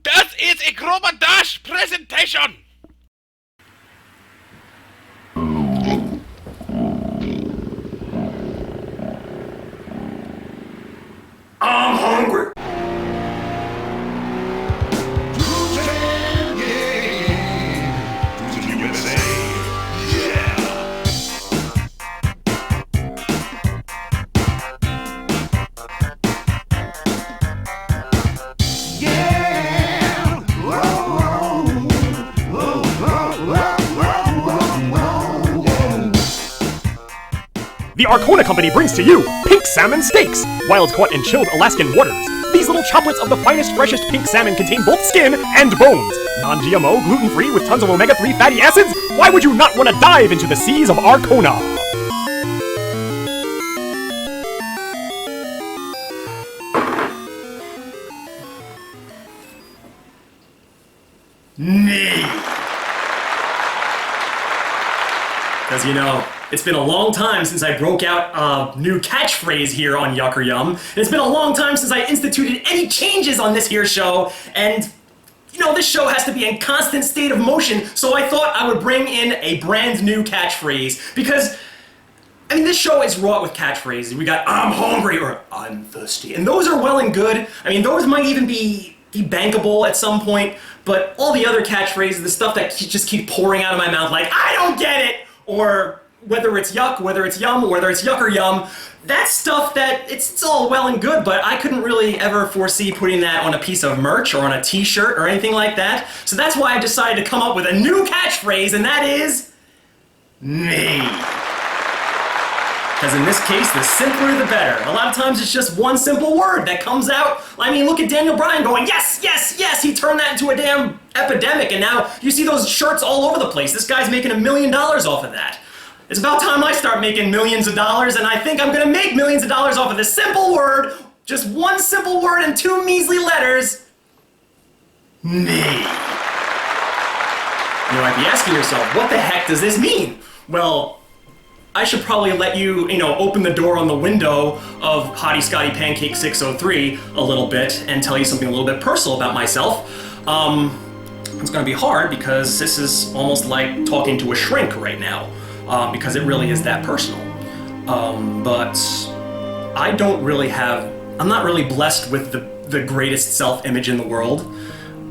Das ist a Grub Dash presentation! I'm hungry. The ARKONA company brings to you pink salmon steaks, wild caught in chilled Alaskan waters. These little choplets of the finest, freshest pink salmon contain both skin and bones. Non-GMO, gluten-free, with tons of omega-3 fatty acids? Why would you not want to dive into the seas of ARKONA? Me. Because, you know, it's been a long time since I broke out a new catchphrase here on Yuck or Yum, and it's been a long time since I instituted any changes on this here show, and, you know, this show has to be in constant state of motion, so I thought I would bring in a brand new catchphrase, because, I mean, this show is wrought with catchphrases. We got, I'm hungry, or I'm thirsty, and those are well and good. I mean, those might even be bankable at some point, but all the other catchphrases, the stuff that just keep pouring out of my mouth like, I don't get it, or whether it's yuck, whether it's yum, whether it's yuck or yum, that's stuff that, it's all well and good, but I couldn't really ever foresee putting that on a piece of merch or on a t-shirt or anything like that. So that's why I decided to come up with a new catchphrase, and that is, me. Because in this case, the simpler the better. A lot of times it's just one simple word that comes out. I mean, look at Daniel Bryan going, yes, yes, yes, he turned that into a damn epidemic, and now you see those shirts all over the place. This guy's making $1 million off of that. It's about time I start making millions of dollars, and I think I'm gonna make millions of dollars off of this simple word, just one simple word and 2 measly letters, me. You might be asking yourself, what the heck does this mean? Well, I should probably let you, open the door on the window of Hottie Scotty Pancake 603 a little bit and tell you something a little bit personal about myself. It's gonna be hard because this is almost like talking to a shrink right now. Because it really is that personal. But I'm not really blessed with the greatest self-image in the world.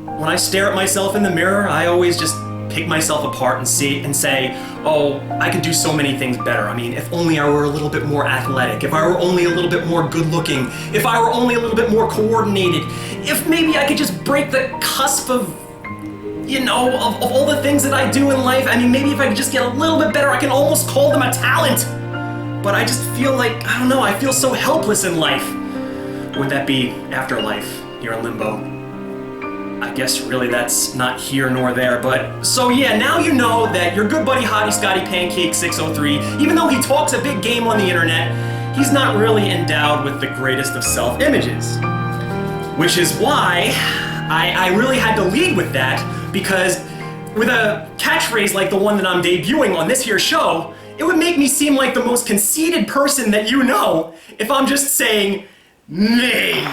When I stare at myself in the mirror, I always just pick myself apart and say, oh, I could do so many things better. I mean, if only I were a little bit more athletic, if I were only a little bit more good-looking, if I were only a little bit more coordinated, if maybe I could just break the cusp of all the things that I do in life. I mean, maybe if I could just get a little bit better, I can almost call them a talent. But I just feel like, I don't know, I feel so helpless in life. Would that be afterlife here in Limbo? I guess really that's not here nor there, but... So yeah, now you know that your good buddy Hottie Scotty Pancake 603, even though he talks a big game on the internet, he's not really endowed with the greatest of self-images. Which is why I really had to lead with that, because with a catchphrase like the one that I'm debuting on this here show, it would make me seem like the most conceited person that you know if I'm just saying, me.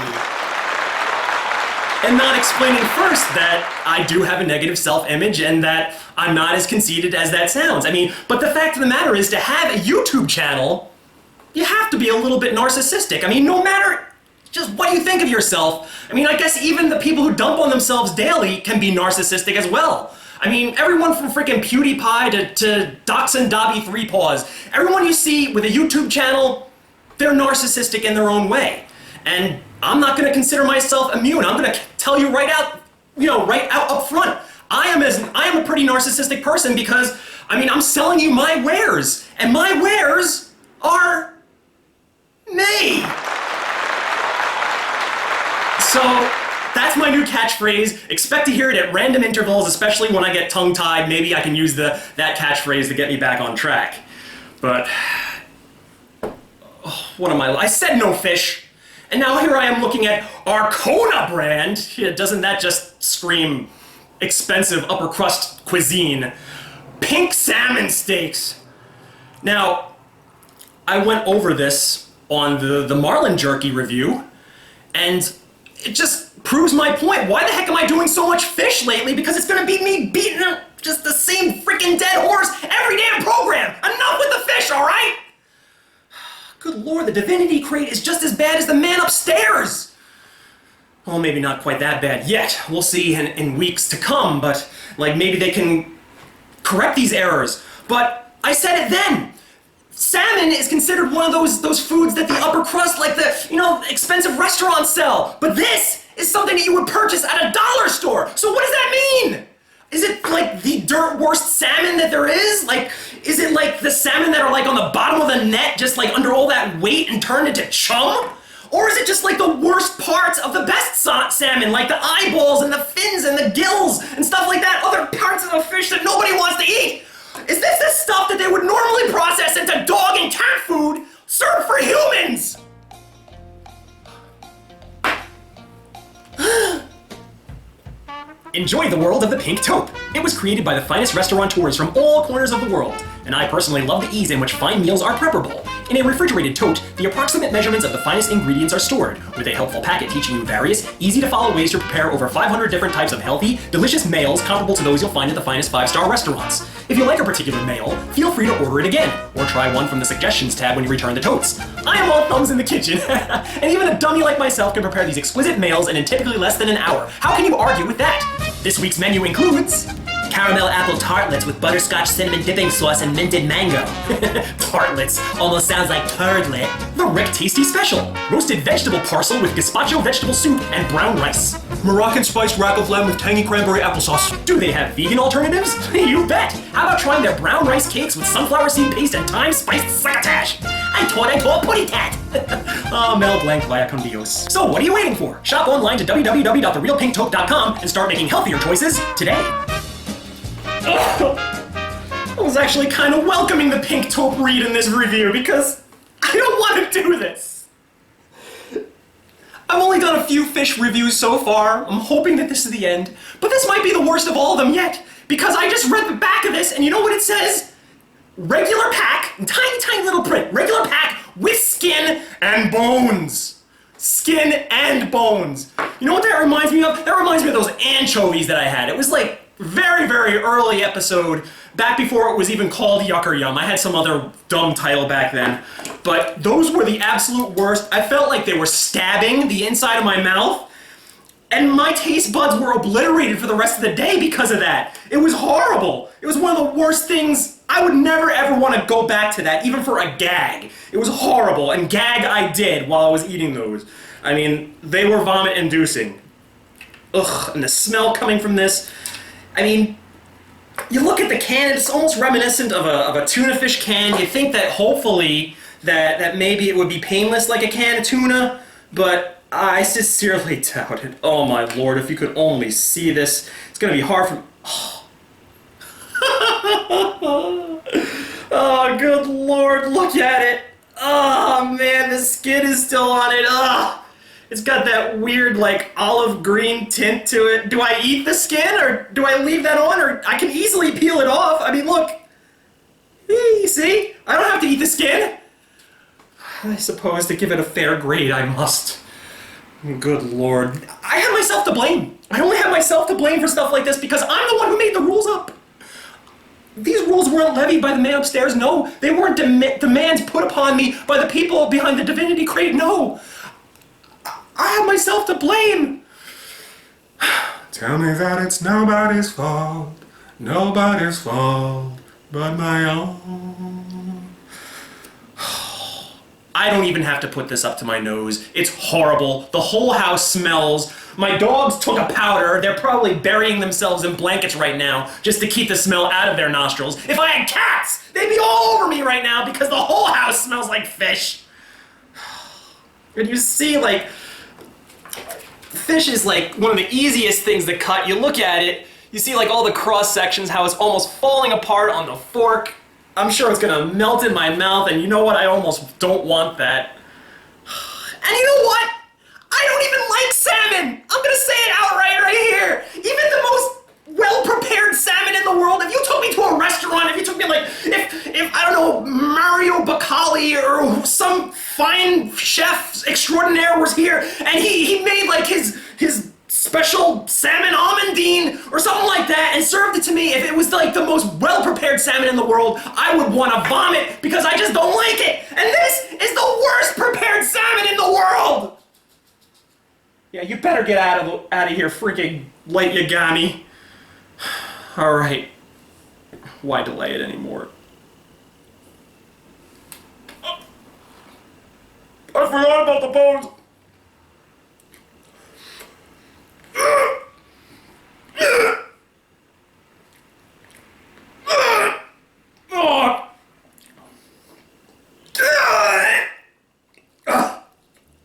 And not explaining first that I do have a negative self-image and that I'm not as conceited as that sounds. I mean, but the fact of the matter is, to have a YouTube channel, you have to be a little bit narcissistic. I mean, no matter just what you think of yourself. I mean, I guess even the people who dump on themselves daily can be narcissistic as well. I mean, everyone from freaking PewDiePie to Dachshund Dobby 3 Paws, everyone you see with a YouTube channel, they're narcissistic in their own way. And I'm not gonna consider myself immune. I'm gonna tell you right out up front. I am a pretty narcissistic person because, I mean, I'm selling you my wares, and my wares are me. So, that's my new catchphrase. Expect to hear it at random intervals, especially when I get tongue-tied. Maybe I can use that catchphrase to get me back on track. But, what am I said no fish. And now here I am looking at ARKONA brand. Yeah, doesn't that just scream expensive upper crust cuisine? Pink salmon steaks. Now, I went over this on the Marlin Jerky review, and it just proves my point. Why the heck am I doing so much fish lately? Because it's gonna be me beating just the same freaking dead horse every damn program. Enough with the fish, all right? Good lord, the divinity crate is just as bad as the man upstairs. Well, maybe not quite that bad yet. We'll see in weeks to come, but like maybe they can correct these errors. But I said it then. Salmon is considered one of those foods that the upper crust, like the, expensive restaurants sell. But this is something that you would purchase at a dollar store. So what does that mean? Is it like the dirt worst salmon that there is? Like, is it like the salmon that are like on the bottom of the net, just like under all that weight and turned into chum? Or is it just like the worst parts of the best salmon, like the eyeballs and the fins and the gills and stuff like that, other parts of the fish that nobody wants to eat? Is this the stuff that they would normally process into dog and cat food served for humans? Enjoy the world of the pink taupe. It was created by the finest restaurateurs from all corners of the world, and I personally love the ease in which fine meals are preparable. In a refrigerated tote, the approximate measurements of the finest ingredients are stored, with a helpful packet teaching you various, easy-to-follow ways to prepare over 500 different types of healthy, delicious meals comparable to those you'll find at the finest 5-star restaurants. If you like a particular meal, feel free to order it again, or try one from the suggestions tab when you return the totes. I am all thumbs in the kitchen, and even a dummy like myself can prepare these exquisite meals in typically less than an hour. How can you argue with that? This week's menu includes caramel apple tartlets with butterscotch cinnamon dipping sauce and minted mango. Tartlets almost sounds like turdlet. The Rick Tasty Special. Roasted vegetable parcel with gazpacho vegetable soup and brown rice. Moroccan spiced rack of lamb with tangy cranberry applesauce. Do they have vegan alternatives? You bet! How about trying their brown rice cakes with sunflower seed paste and thyme-spiced succotash? I taught putty tat! Oh, Mel Blanc via con Dios. So what are you waiting for? Shop online to www.therealpinktope.com and start making healthier choices today. I was actually kind of welcoming the pink taupe read in this review because I don't want to do this. I've only done a few fish reviews so far. I'm hoping that this is the end, but this might be the worst of all of them yet because I just read the back of this and you know what it says? Regular pack, tiny, tiny little print, regular pack with skin and bones. Skin and bones. You know what that reminds me of? That reminds me of those anchovies that I had. It was like very, very early episode, back before it was even called Yuck or Yum. I had some other dumb title back then, but those were the absolute worst. I felt like they were stabbing the inside of my mouth, and my taste buds were obliterated for the rest of the day because of that. It was horrible. It was one of the worst things. I would never ever want to go back to that, even for a gag. It was horrible, and gag I did while I was eating those. I mean, they were vomit-inducing. Ugh, and the smell coming from this. I mean, you look at the can, it's almost reminiscent of a tuna fish can. You think that hopefully that maybe it would be painless like a can of tuna, but I sincerely doubt it. Oh my lord, if you could only see this. It's gonna be hard for... Oh, good lord, look at it. Oh man, the skin is still on it. It's got that weird, like, olive green tint to it. Do I eat the skin, or do I leave that on, or I can easily peel it off? I mean, look. You see? I don't have to eat the skin. I suppose to give it a fair grade, I must. Good lord. I have myself to blame. I only have myself to blame for stuff like this because I'm the one who made the rules up. These rules weren't levied by the man upstairs, no. They weren't demands put upon me by the people behind the divinity crate, no. I have myself to blame. Tell me that it's nobody's fault but my own. I don't even have to put this up to my nose. It's horrible. The whole house smells. My dogs took a powder. They're probably burying themselves in blankets right now just to keep the smell out of their nostrils. If I had cats, they'd be all over me right now because the whole house smells like fish. And you see, like, fish is like one of the easiest things to cut. You look at it, you see like all the cross sections, how it's almost falling apart on the fork. I'm sure it's gonna melt in my mouth, and you know what? I almost don't want that. And you know what? I don't even like salmon! I'm gonna say it outright right here! Even the most well-prepared salmon in the world, if you took me to a restaurant, if you took me like, if I don't know, Mario Bacali or some fine chef extraordinaire was here, and he made like his special salmon almondine or something like that and served it to me, if it was like the most well-prepared salmon in the world, I would want to vomit because I just don't like it. And this is the worst prepared salmon in the world. Yeah, you better get out of here, freaking late Yagami. All right. Why delay it anymore? I forgot about the bones.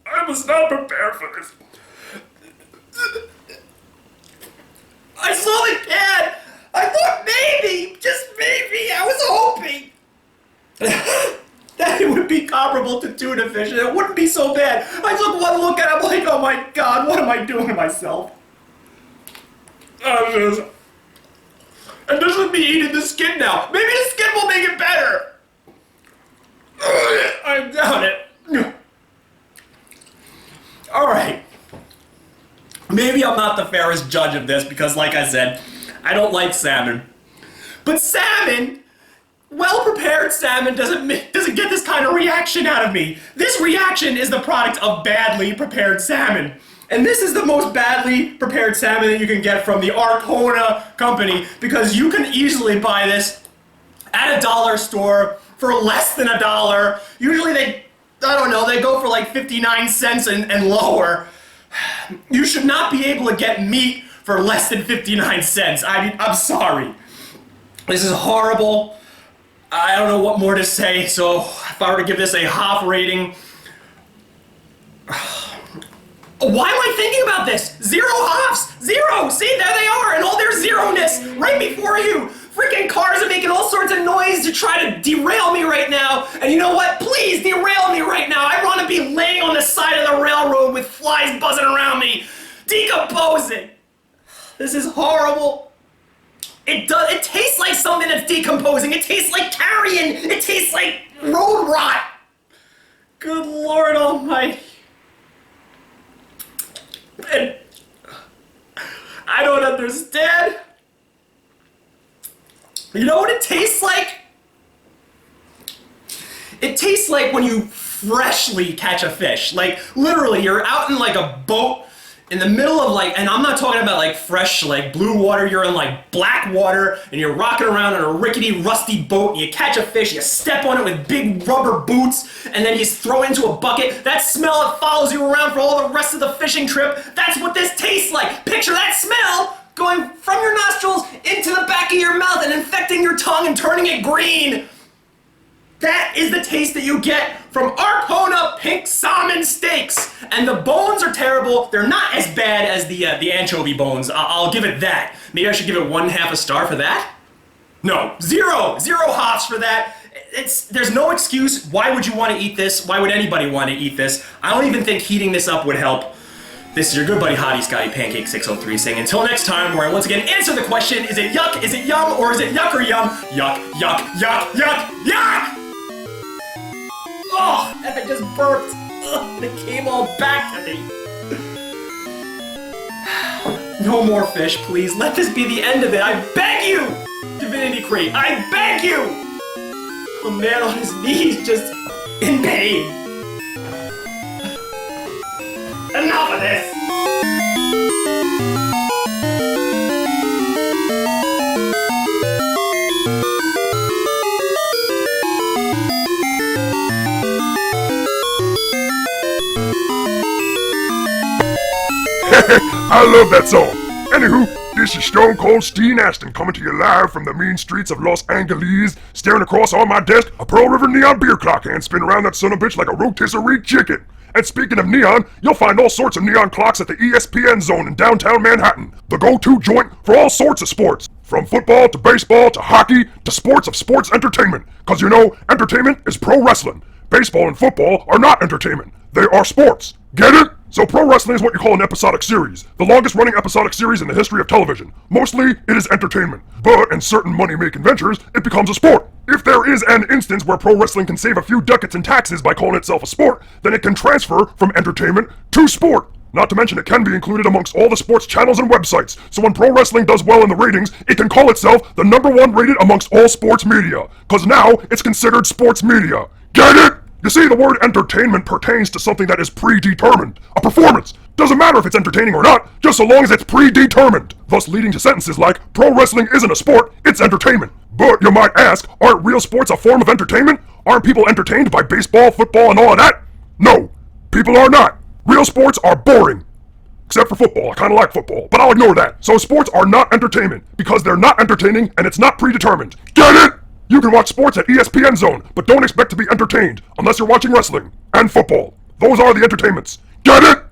I was not prepared for this. I saw the can. I thought maybe, just maybe, I was hoping that it would be comparable to tuna fish and it wouldn't be so bad. I took one look at it, I'm like, oh my god, what am I doing to myself? And this is me eating the skin now. Maybe the skin will make it better. I doubt it. Alright. Maybe I'm not the fairest judge of this because, like I said, I don't like salmon. But salmon, well-prepared salmon doesn't get this kind of reaction out of me. This reaction is the product of badly prepared salmon. And this is the most badly prepared salmon that you can get from the ARKONA company because you can easily buy this at a dollar store for less than $1. Usually they go for like 59 cents and lower. You should not be able to get meat for less than 59 cents. I'm sorry. This is horrible. I don't know what more to say, so if I were to give this a half rating... Why am I thinking about this? 0 halves! 0! See, there they are in all their zero-ness right before you! Freaking cars are making all sorts of noise to try to derail me right now. And you know what? Please derail me right now. I want to be laying on the side of the railroad with flies buzzing around me. Decomposing. This is horrible. It tastes like something that's decomposing. It tastes like carrion. It tastes like road rot. Good Lord Almighty. And I don't understand. You know what it tastes like? It tastes like when you freshly catch a fish. Like, literally, you're out in like a boat in the middle of like, and I'm not talking about like fresh, like blue water, you're in like black water, and you're rocking around in a rickety, rusty boat, and you catch a fish, you step on it with big rubber boots, and then you throw it into a bucket. That smell that follows you around for all the rest of the fishing trip, that's what this tastes like. Picture that smell going from your nostrils into the back of your mouth and infecting your tongue and turning it green. That is the taste that you get from ARKONA pink salmon steaks. And the bones are terrible. They're not as bad as the anchovy bones. I'll give it that. Maybe I should give it 1/2 a star for that? No, 0 hops for that. There's no excuse. Why would you want to eat this? Why would anybody want to eat this? I don't even think heating this up would help. This is your good buddy Hottie Scotty Pancake 603 saying until next time, where I once again answer the question, is it yuck, is it yum, or is it yuck or yum? Yuck, yuck, yuck, yuck, yuck! Oh, and I just burped. Ugh, it came all back to me. No more fish, please. Let this be the end of it. I beg you! Divinity Crate, I beg you! A man on his knees just in pain. Enough of this! I love that song. Anywho, this is Stone Cold Steve Aston coming to you live from the mean streets of Los Angeles, staring across on my desk a Pearl River neon beer clock and spin around that son of a bitch like a rotisserie chicken. And speaking of neon, you'll find all sorts of neon clocks at the ESPN Zone in downtown Manhattan, the go-to joint for all sorts of sports. From football to baseball to hockey to sports of sports entertainment. Cause you know, entertainment is pro wrestling. Baseball and football are not entertainment. They are sports. Get it? So pro wrestling is what you call an episodic series, the longest running episodic series in the history of television. Mostly, it is entertainment, but in certain money-making ventures, it becomes a sport. If there is an instance where pro wrestling can save a few ducats in taxes by calling itself a sport, then it can transfer from entertainment to sport. Not to mention it can be included amongst all the sports channels and websites, so when pro wrestling does well in the ratings, it can call itself the #1 rated amongst all sports media, cause now it's considered sports media. Get it? You see, the word entertainment pertains to something that is predetermined. A performance. Doesn't matter if it's entertaining or not, just so long as it's predetermined. Thus leading to sentences like, pro wrestling isn't a sport, it's entertainment. But you might ask, aren't real sports a form of entertainment? Aren't people entertained by baseball, football, and all of that? No, people are not. Real sports are boring. Except for football, I kinda like football, but I'll ignore that. So sports are not entertainment, because they're not entertaining and it's not predetermined. Get it? You can watch sports at ESPN Zone, but don't expect to be entertained, unless you're watching wrestling and football. Those are the entertainments. Get it?